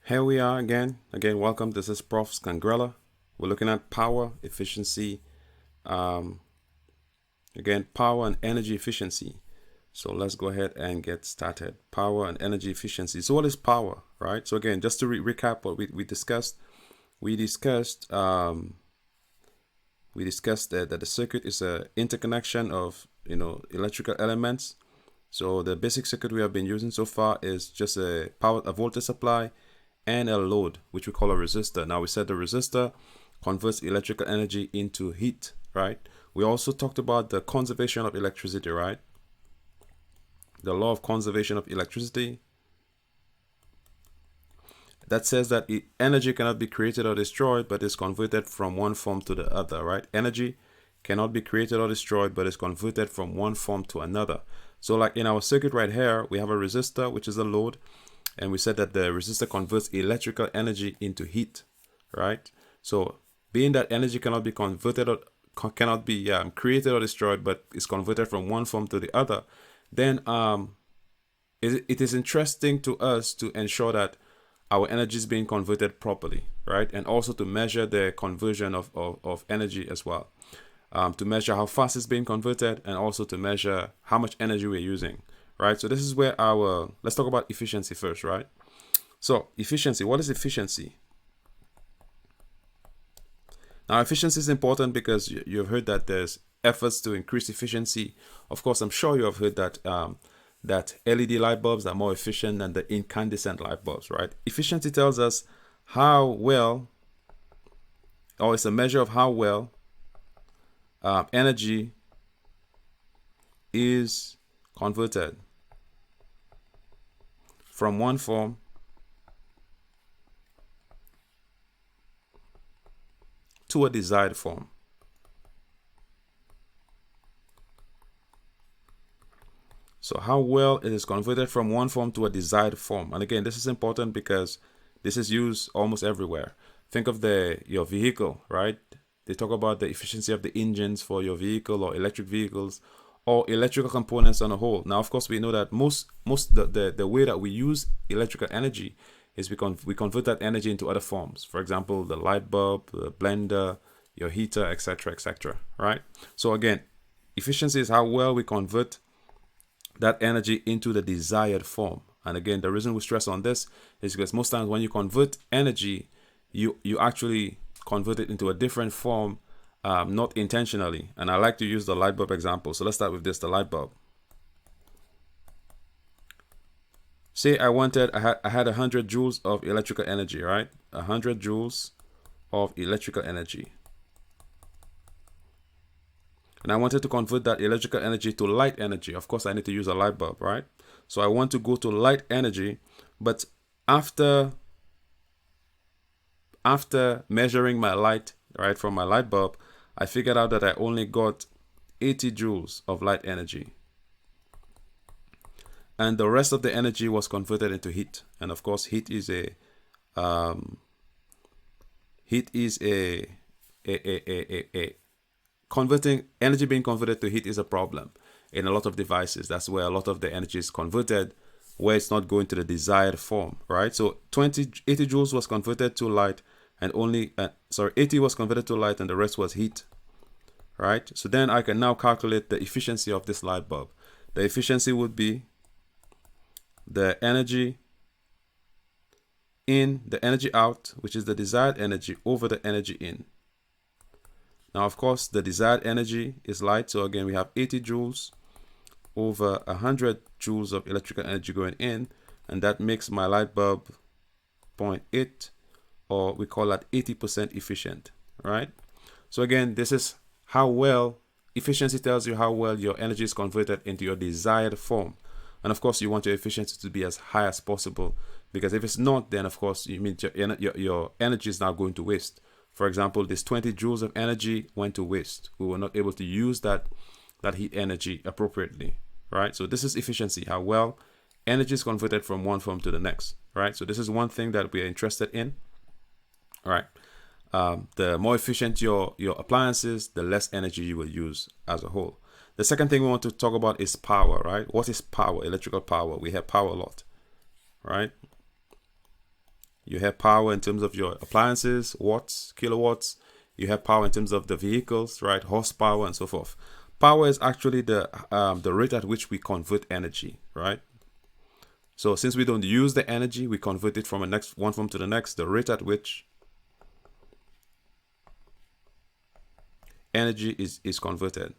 Here we are again. Welcome. This is Prof. Scangrella. We're looking at power, efficiency, um, power and energy efficiency. So let's go ahead and get started. Power and energy efficiency. So what is power, right? So again, just to recap what we discussed, we discussed that the circuit is a interconnection of electrical elements. So the basic circuit we have been using so far is just a voltage supply and a load, which we call a resistor. Now we said the resistor converts electrical energy into heat, right? We also talked about the conservation of electricity, right? The law of conservation of electricity that says that energy cannot be created or destroyed, but is converted from one form to the other, right? Energy cannot be created or destroyed, but is converted from one form to another. So like in our circuit right here, we have a resistor, which is a load. And we said that the resistor converts electrical energy into heat, right? So being that energy cannot be converted or cannot be created or destroyed, but is converted from one form to the other, then it is interesting to us to ensure that our energy is being converted properly, right? And also to measure the conversion of energy as well. To measure how fast it's being converted and also to measure how much energy we're using, right? So this is where let's talk about efficiency first, right? So efficiency, what is efficiency? Now efficiency is important because you've heard that there's efforts to increase efficiency. Of course, I'm sure you have heard that that LED light bulbs are more efficient than the incandescent light bulbs, right? Efficiency tells us how well, or it's a measure of how well energy is converted from one form to a desired form. So how well it is converted from one form to a desired form. And again, this is important because this is used almost everywhere. Think of your vehicle, right? They talk about the efficiency of the engines for your vehicle or electric vehicles or electrical components on a whole. Now, of course, we know that the way that we use electrical energy is we convert that energy into other forms. For example, the light bulb, the blender, your heater, etc., right? So again, efficiency is how well we convert that energy into the desired form. And again, the reason we stress on this is because most times when you convert energy, you actually convert it into a different form, not intentionally. And I like to use the light bulb example. So let's start with this, the light bulb. Say I had 100 joules of electrical energy, right? 100 joules of electrical energy. And I wanted to convert that electrical energy to light energy. Of course, I need to use a light bulb, right? So I want to go to light energy, but after measuring my light, right, from my light bulb, I figured out that I only got 80 joules of light energy. And the rest of the energy was converted into heat. And of course, heat is a converting energy being converted to heat is a problem in a lot of devices. That's where a lot of the energy is converted, where it's not going to the desired form, right? So 80 joules was converted to light, and 80 was converted to light, and the rest was heat, right? So then I can now calculate the efficiency of this light bulb. The efficiency would be the energy in, the energy out, which is the desired energy, over the energy in. Now, of course, the desired energy is light. So again, we have 80 joules over 100 joules of electrical energy going in. And that makes my light bulb 0.8, or we call that 80% efficient, right? So again, this is how well, efficiency tells you how well your energy is converted into your desired form. And of course, you want your efficiency to be as high as possible, because if it's not, then of course, you mean your energy is now going to waste. For example, this 20 joules of energy went to waste. We were not able to use that heat energy appropriately, right? So this is efficiency, how well energy is converted from one form to the next, right? So this is one thing that we are interested in, all right? The more efficient your appliances, the less energy you will use as a whole. The second thing we want to talk about is power, right? What is power? Electrical power. We have power a lot, right? You have power in terms of your appliances, watts, kilowatts. You have power in terms of the vehicles, right? Horsepower and so forth. Power is actually the rate at which we convert energy, right? So since we don't use the energy, we convert it from one form to the next. The rate at which energy is converted.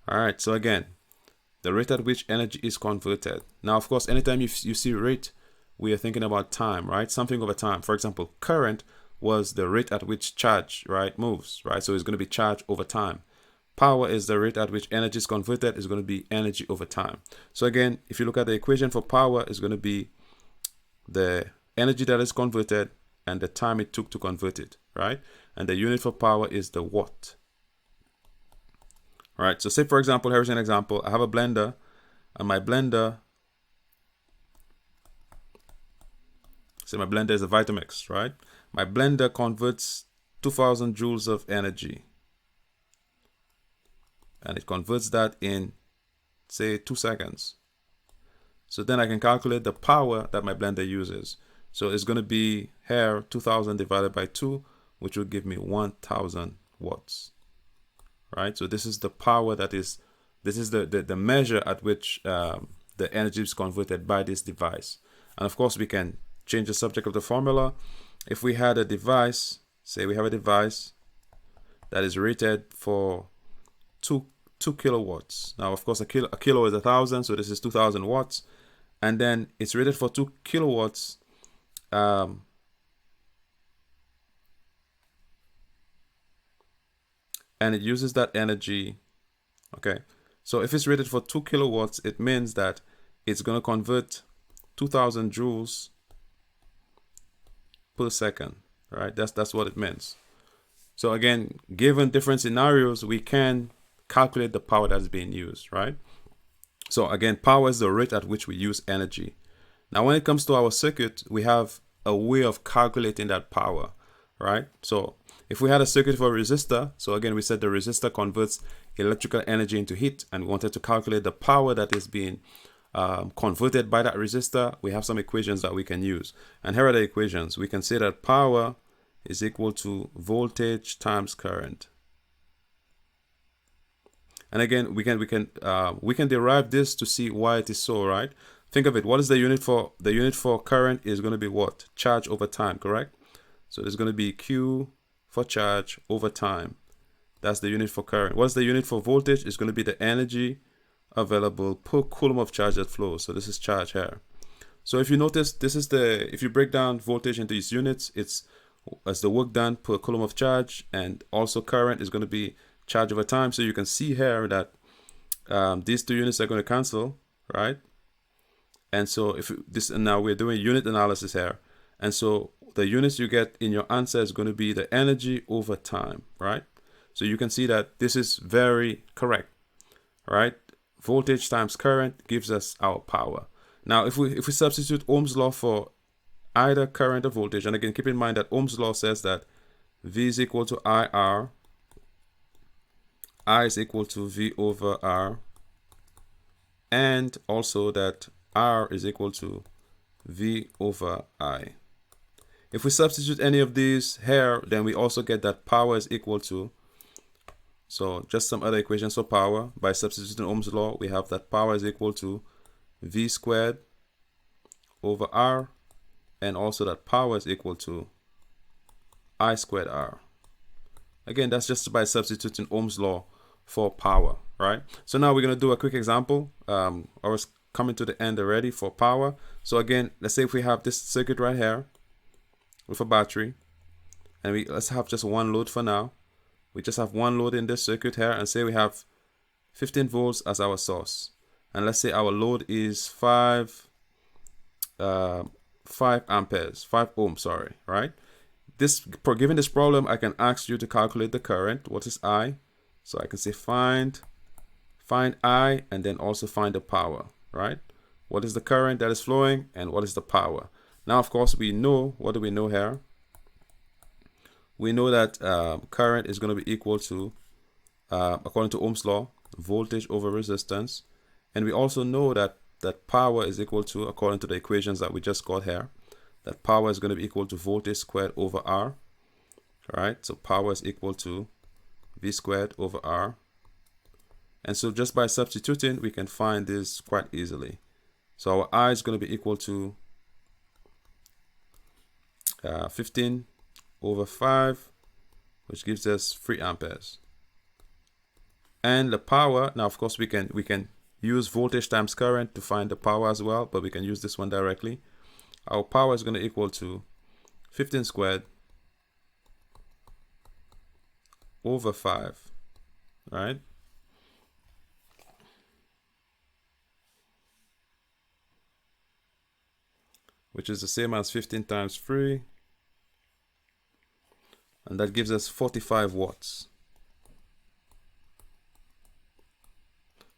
All right, so again, the rate at which energy is converted. Now, of course, anytime you see rate, we are thinking about time, right? Something over time. For example, current was the rate at which charge, right, moves, right? So it's going to be charge over time. Power is the rate at which energy is converted, is going to be energy over time. So again, if you look at the equation for power, is going to be the energy that is converted and the time it took to convert it, right? And the unit for power is the watt. All right, so say for example, here's an example. I have a blender, and my blender, say my blender is a Vitamix, right? My blender converts 2000 joules of energy, and it converts that in, say, 2 seconds. So then I can calculate the power that my blender uses. So it's going to be here 2000 divided by 2, which will give me 1000 watts. Right, so this is the power this is the measure at which the energy is converted by this device. And of course, we can change the subject of the formula. If we had a device, say we have a device that is rated for 2 kilowatts. Now, of course, a kilo is 1000, so this is 2000 watts, and then it's rated for 2 kilowatts. And it uses that energy. Okay, so if it's rated for 2 kilowatts, it means that it's going to convert 2000 joules per second, right? That's what it means. So again, given different scenarios, we can calculate the power that's being used, right? So again, power is the rate at which we use energy. Now, when it comes to our circuit, we have a way of calculating that power, right? So if we had a circuit for a resistor, so again, we said the resistor converts electrical energy into heat, and we wanted to calculate the power that is being converted by that resistor. We have some equations that we can use. And here are the equations. We can say that power is equal to voltage times current. And again, we can derive this to see why it is so, right? Think of it. What is the unit for? The unit for current is going to be what? Charge over time, correct? So there's going to be Q for charge over time. That's the unit for current. What's the unit for voltage? It's going to be the energy available per coulomb of charge that flows. So this is charge here. So if you notice, if you break down voltage into its units, it's as the work done per coulomb of charge, and also current is going to be charge over time. So you can see here that these two units are going to cancel, right? And so and now we're doing unit analysis here. And so the units you get in your answer is going to be the energy over time, right? So you can see that this is very correct, right? Voltage times current gives us our power. Now, if we substitute Ohm's law for either current or voltage, and again, keep in mind that Ohm's law says that V is equal to IR, I is equal to V over R, and also that R is equal to V over I. If we substitute any of these here, then we also get that power is equal to, so just some other equations for power. By substituting Ohm's law, we have that power is equal to V squared over R, and also that power is equal to I squared R. Again, that's just by substituting Ohm's law for power, right? So now we're going to do a quick example. I was coming to the end already for power. So again, let's say if we have this circuit right here with a battery, and let's have just one load for now. We just have one load in this circuit here, and say we have 15 volts as our source, and let's say our load is 5 amperes, 5 ohms, sorry, right? Given this problem, I can ask you to calculate the current. What is I? So I can say find I, and then also find the power, right? What is the current that is flowing, and what is the power? Now, of course, we know, what do we know here? We know that current is going to be equal to, according to Ohm's law, voltage over resistance. And we also know that power is equal to, according to the equations that we just got here, that power is going to be equal to voltage squared over R. All right, so power is equal to V squared over R. And so just by substituting, we can find this quite easily. So our I is going to be equal to 15 over 5, which gives us 3 amperes. And the power, now of course we can use voltage times current to find the power as well, but we can use this one directly. Our power is going to equal to 15 squared over 5, right? Which is the same as 15 times 3. And that gives us 45 watts.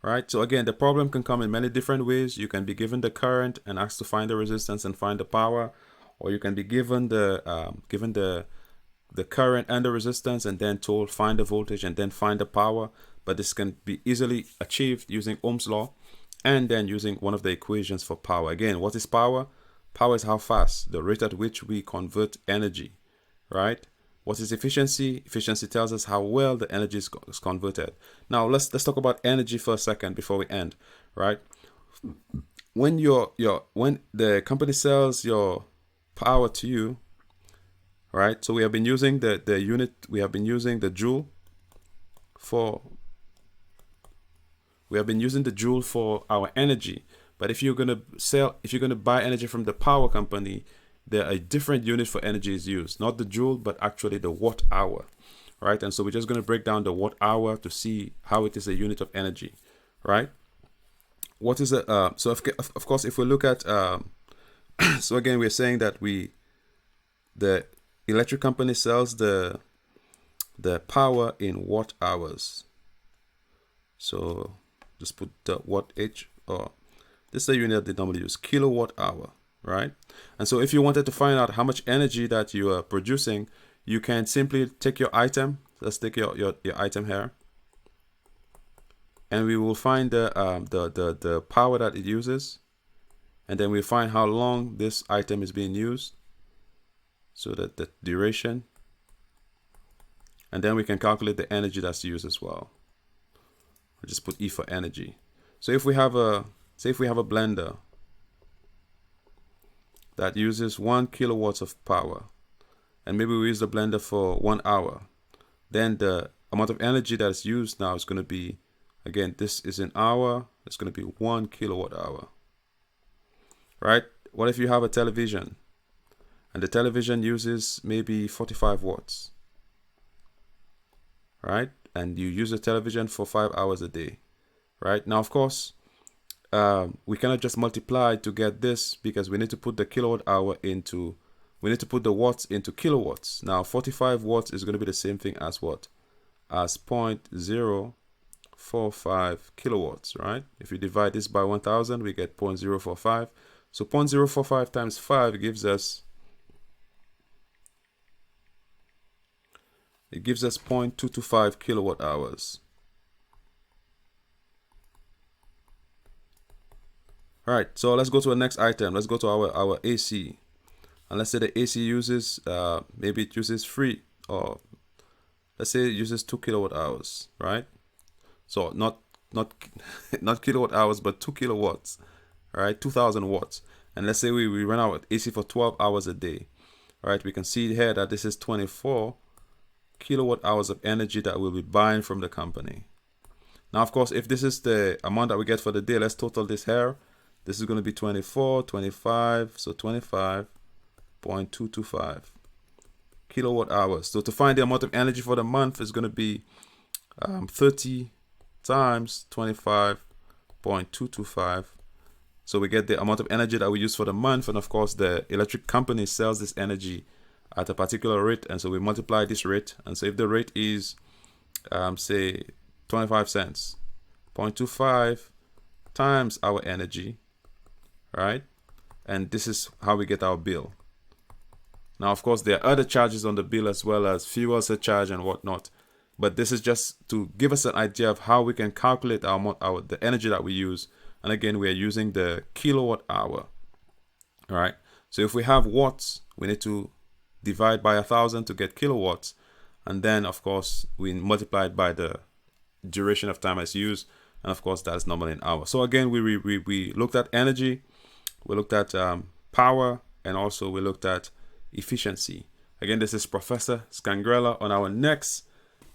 Right, so again, the problem can come in many different ways. You can be given the current and asked to find the resistance and find the power, or you can be given the current and the resistance and then told find the voltage and then find the power. But this can be easily achieved using Ohm's law and then using one of the equations for power. Again, what is power? Power is how fast, the rate at which we convert energy, right? What is efficiency? Efficiency tells us how well the energy is converted. Now let's talk about energy for a second before we end, right? When when the company sells your power to you, right? So we have been using the unit, we have been using the joule for our energy. But if you're gonna buy energy from the power company, a different unit for energy is used, not the joule, but actually the watt hour, right? And so we're just going to break down the watt hour to see how it is a unit of energy, right? What is it? So of course, if we look at, so again, we're saying that the electric company sells the power in watt hours. So just put the watt H, or this is the unit they normally use, kilowatt hour. Right? And so if you wanted to find out how much energy that you are producing, you can simply take your item. Let's take your item here, and we will find the power that it uses, and then we find how long this item is being used, so that the duration, and then we can calculate the energy that's used as well. We'll just put E for energy. So if we have a blender that uses 1 kilowatts of power, and maybe we use the blender for 1 hour, then the amount of energy that's used now is going to be, again, this is an hour, it's going to be 1 kilowatt hour, right? What if you have a television and the television uses maybe 45 watts, right? And you use the television for 5 hours a day, right? Now, of course, we cannot just multiply to get this, because we need to put the kilowatt hour into, we need to put the watts into kilowatts. Now 45 watts is going to be the same thing as what? As 0.045 kilowatts, right? If we divide this by 1000, we get 0.045. So 0.045 times 5 gives us, it gives us 0.225 kilowatt hours. All right, so let's go to the next item. Let's go to our AC, and let's say the AC uses, maybe it uses 3, or let's say it uses 2 kilowatt hours, right? So not kilowatt hours, but 2 kilowatts, right? 2000 watts. And let's say we run out AC for 12 hours a day, right? We can see here that this is 24 kilowatt hours of energy that we'll be buying from the company. Now, of course, if this is the amount that we get for the day, let's total this here. This is going to be 24, 25, so 25.225 kilowatt hours. So to find the amount of energy for the month is going to be 30 times 25.225. So we get the amount of energy that we use for the month. And of course, the electric company sells this energy at a particular rate. And so we multiply this rate. And so if the rate is, say, 25 cents, 0.25 times our energy, right? And this is how we get our bill. Now, of course, there are other charges on the bill as well, as fuel surcharge and whatnot. But this is just to give us an idea of how we can calculate the energy that we use And again, we are using the kilowatt hour. All right. So if we have watts, we need to divide by 1,000 to get kilowatts. And then, of course, we multiply it by the duration of time as used. And of course, that's normally in hours. So again, we looked at energy, we looked at power, and also we looked at efficiency. Again, this is Professor Scangrella. On our next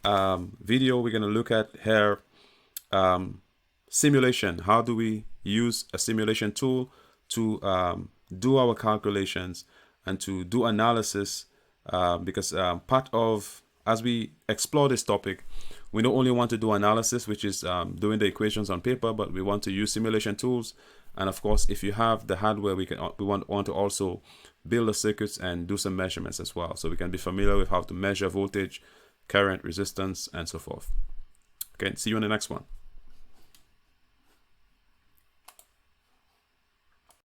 video, we're going to look at here simulation. How do we use a simulation tool to do our calculations and to do analysis? Because part of, as we explore this topic, we don't only want to do analysis, which is doing the equations on paper, but we want to use simulation tools. And of course, if you have the hardware, we want to also build the circuits and do some measurements as well, so we can be familiar with how to measure voltage, current, resistance, and so forth. Okay, see you in the next one.